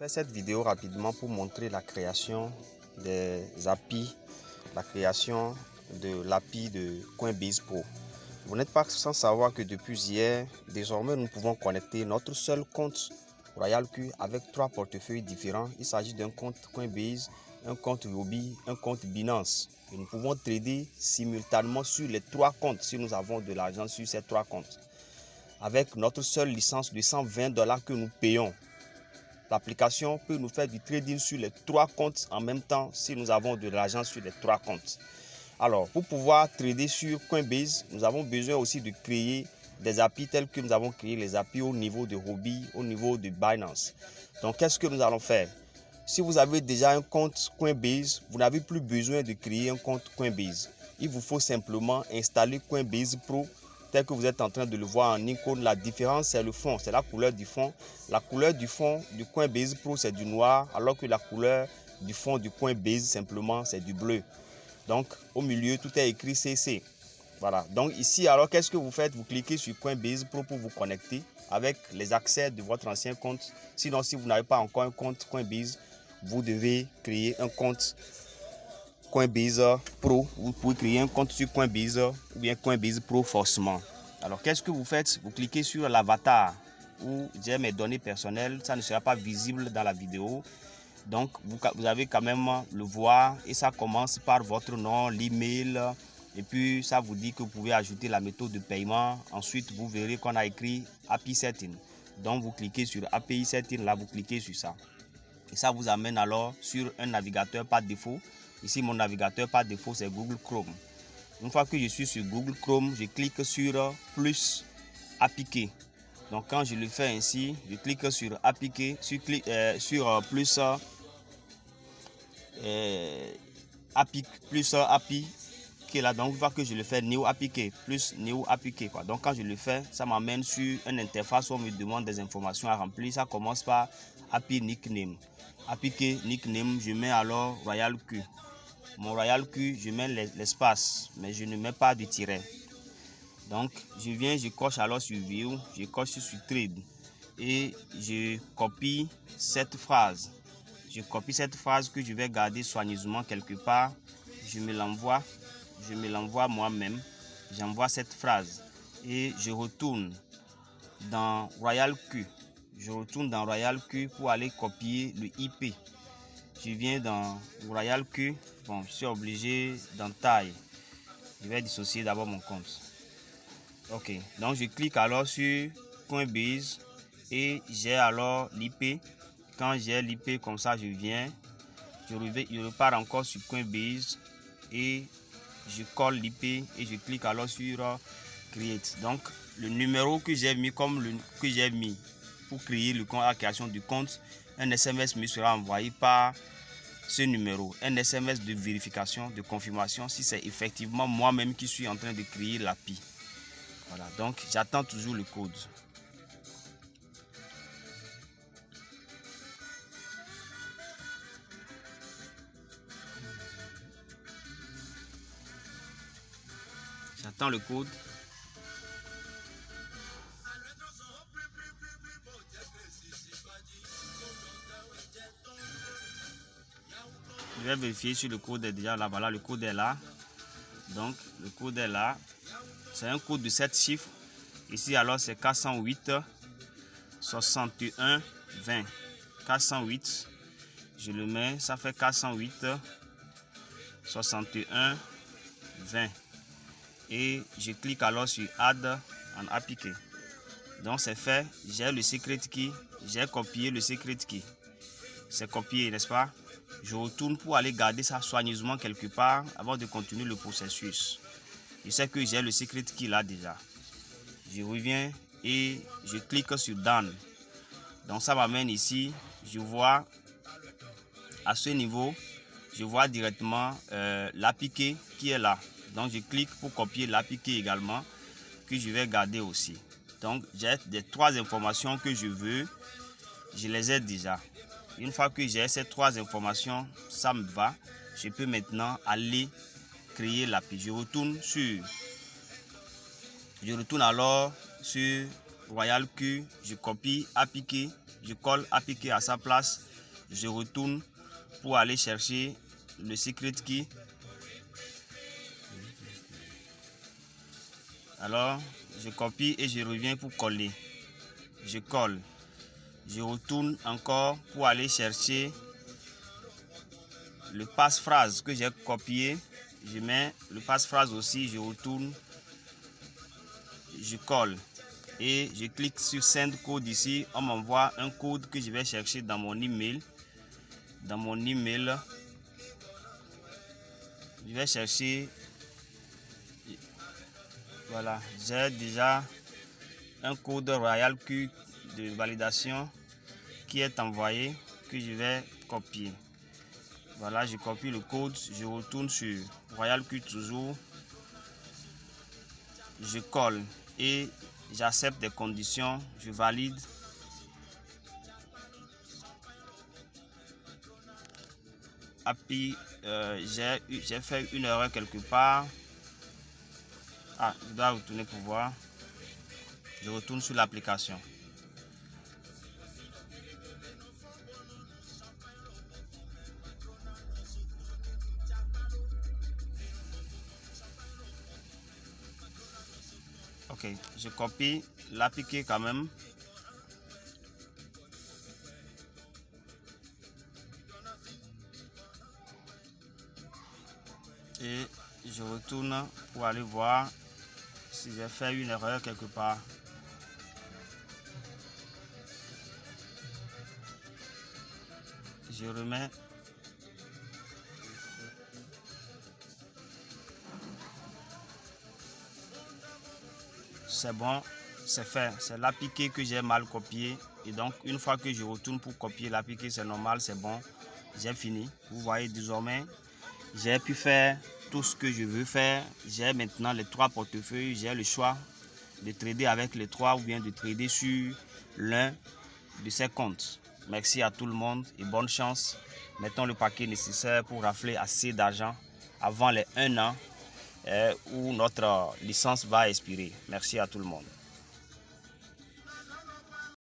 fais cette vidéo rapidement pour montrer la création des API, la création de l'API de Coinbase Pro. Vous n'êtes pas sans savoir que depuis hier, désormais nous pouvons connecter notre seul compte RoyalQ avec 3 portefeuilles différents. Il s'agit d'un compte Coinbase, un compte Huobi, un compte Binance. Et nous pouvons trader simultanément sur les 3 comptes si nous avons de l'argent sur ces 3 comptes. Avec notre seule licence de 120 $ que nous payons. L'application peut nous faire du trading sur les 3 comptes en même temps si nous avons de l'argent sur les 3 comptes. Alors, pour pouvoir trader sur Coinbase, nous avons besoin aussi de créer des API tels que nous avons créé les API au niveau de Huobi, au niveau de Binance. Donc, qu'est-ce que nous allons faire? Si vous avez déjà un compte Coinbase, vous n'avez plus besoin de créer un compte Coinbase. Il vous faut simplement installer Coinbase Pro tel que vous êtes en train de le voir en icône. La différence, c'est le fond, c'est la couleur du fond. La couleur du fond du Coinbase Pro, c'est du noir, alors que la couleur du fond du Coinbase, simplement, c'est du bleu. Donc, au milieu, tout est écrit CC. Voilà. Donc, ici, alors, qu'est-ce que vous faites? Vous cliquez sur Coinbase Pro pour vous connecter avec les accès de votre ancien compte. Sinon, si vous n'avez pas encore un compte Coinbase, vous devez créer un compte Coinbase Pro. Vous pouvez créer un compte sur Coinbase ou bien Coinbase Pro forcément. Alors, qu'est-ce que vous faites? Vous cliquez sur l'avatar où j'ai mes données personnelles. Ça ne sera pas visible dans la vidéo. Donc, vous avez quand même le voir et ça commence par votre nom, l'email et puis ça vous dit que vous pouvez ajouter la méthode de paiement. Ensuite, vous verrez qu'on a écrit API Setting. Donc, vous cliquez sur API Setting, là, vous cliquez sur ça. Et ça vous amène alors sur un navigateur par défaut. Ici, mon navigateur par défaut, c'est Google Chrome. Une fois que je suis sur Google Chrome, je clique sur plus appliquer. Donc, quand je le fais ainsi, je clique sur appliquer, sur plus API qui est là. Donc, une fois que je le fais new appliquer, plus new appliquer quoi. Donc, quand je le fais, ça m'amène sur une interface où on me demande des informations à remplir. Ça commence par API nickname. Appliquer nickname, je mets alors RoyalQ. Mon RoyalQ, je mets l'espace, mais je ne mets pas de tiret. Donc, je coche alors sur View, je coche sur Trade et je copie cette phrase. Je copie cette phrase que je vais garder soigneusement quelque part. Je me l'envoie moi-même. J'envoie cette phrase et je retourne dans RoyalQ. Je retourne dans RoyalQ pour aller copier le IP. Je viens dans RoyalQ. Bon, je suis obligé d'en taille. Je vais dissocier d'abord mon compte. Ok, donc je clique alors sur Coinbase et j'ai alors l'IP. Quand j'ai l'IP comme ça, je viens, je repars encore sur Coinbase et je colle l'IP et je clique alors sur Create. Donc le numéro que j'ai mis pour créer le compte, la création du compte, un SMS me sera envoyé par ce numéro, un SMS de vérification, de confirmation si c'est effectivement moi-même qui suis en train de créer l'API. Voilà, donc j'attends toujours le code. J'attends le code. Je vais vérifier si le code est déjà là. Voilà, le code est là. Donc, le code est là. C'est un code de 7 chiffres. Ici, alors, c'est 408 61 20. 408. Je le mets. Ça fait 408 61 20. Et je clique alors sur Add en appliquer. Donc, c'est fait. J'ai le secret key. J'ai copié le secret key. C'est copié, n'est-ce pas? Je retourne pour aller garder ça soigneusement quelque part avant de continuer le processus. Je sais que j'ai le secret key là déjà. Je reviens et je clique sur Done. Donc ça m'amène ici. Je vois à ce niveau, je vois directement l'API qui est là. Donc je clique pour copier l'API également que je vais garder aussi. Donc j'ai les 3 informations que je veux. Je les ai déjà. Une fois que j'ai ces 3 informations, ça me va. Je peux maintenant aller créer l'API. Je retourne alors sur Royal Q, je copie, appliquer, je colle, appliquer à sa place, je retourne pour aller chercher le secret key. Alors, je copie et je reviens pour coller. Je colle. Je retourne encore pour aller chercher le passe-phrase que j'ai copié. Je mets le passe-phrase aussi, je retourne, je colle. Et je clique sur Send Code ici. On m'envoie un code que je vais chercher dans mon email. Dans mon email, je vais chercher. Voilà, j'ai déjà un code Royal Q de validation qui est envoyé, que je vais copier. Voilà, je copie le code, je retourne sur Royal Q toujours, je colle et j'accepte des conditions, je valide. API, j'ai fait une erreur quelque part. Ah, je dois retourner pour voir. Je retourne sur l'application. Ok, je copie, l'appliquer quand même. Et je retourne pour aller voir si j'ai fait une erreur quelque part. Je remets. C'est bon, c'est fait. C'est l'appliqué que j'ai mal copié. Et donc, une fois que je retourne pour copier l'appliqué, c'est normal, c'est bon. J'ai fini. Vous voyez désormais, j'ai pu faire tout ce que je veux faire. J'ai maintenant les 3 portefeuilles. J'ai le choix de trader avec les 3 ou bien de trader sur l'un de ces comptes. Merci à tout le monde et bonne chance. Mettons le paquet nécessaire pour rafler assez d'argent avant les 1 an où notre licence va expirer. Merci à tout le monde.